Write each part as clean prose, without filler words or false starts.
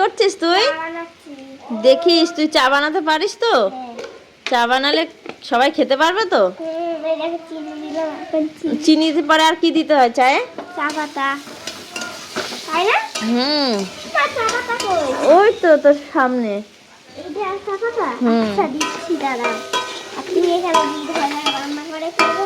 করছিস তুই? দেখিস তুই চা বানাতে পারিস তো? চা বানালে সবাই খেতে পারবে তো? চিনি দিতে পারে, আর কি দিতে হয় চায়ে? চা পাতা, তাই না? চা পাতা কই? ওই তো তোর সামনে। এইটা চা পাতা? আচ্ছা দিচ্ছি, দাঁড়া। আপনি এখানে দুধ হয় রান্না করে খাবো।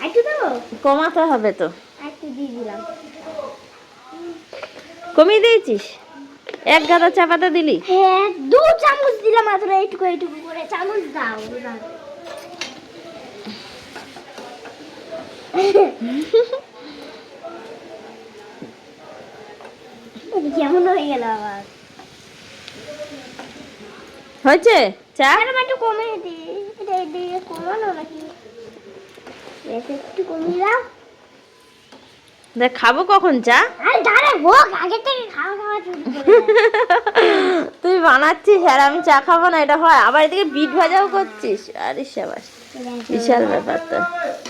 একটু দেবো? কমাতে হবে তো। একটু দিয়ে দিলাম। কমিয়ে দিয়েছিস? এক গাদা চা পাতা দিলি? হ্যাঁ, 2 চামচ দিলাম মাত্র, এইটুকু এইটুকু করে চামচ দাও। কেমন হয়ে গেল আবার? হয়েছে চা? একটু কমিয়ে দিই, এটা এটা কমানো নাকি? একটু কমিয়ে দাও। দেখ খাবো কখন চা? আরে দাঁড়া, হোক, আগে থেকে খাওয়া খাওয়া শুরু করে। তুই বানাচ্ছিস আর আমি চা খাবো না, এটা হয়? আবার এদিকে বিট ভাজাও করছিস, আরে শাবাশ, বিশাল ব্যাপার তো।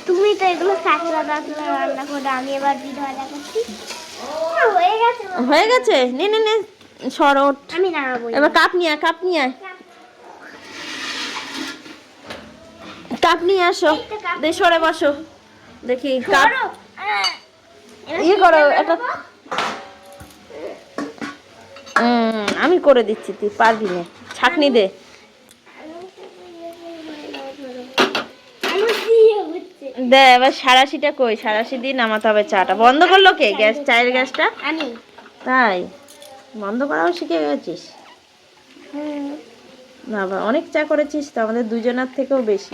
তুমি তো এগুলো কাঁচা দাঁতলা রান্না করে, আমি এবার বিট ভাজা করছি। হয়ে গেছে, হয়ে গেছে। নে নে নে, শরট। আমি নামাবো এবার কাপ নিয়ে আয়, কাপ নিয়ে আয়, কাপ নিয়ে আসো। দে সরে বসো, দেখি কাপ ইয়ে করো একটা। আমি করে দিচ্ছি, তুই পারবি না। ছাঁকনি দে। দে এবার সারাশিটা কই? সারাশি দিয়ে নামাতে হবে চাটা। বন্ধ করলো কে গ্যাস? চায়ের গ্যাসটা? আমি। তাই বন্ধ করাও শিখে গেছিস? বাবা, অনেক চা করেছিস তো, আমাদের দুজনের থেকেও বেশি।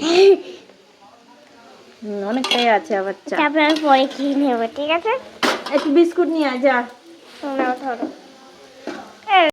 অনেকটাই আছে আবার চা। তারপর পরে খেয়ে নেবো, ঠিক আছে? একটু বিস্কুট নিয়ে আয় যা। নাও ধরো।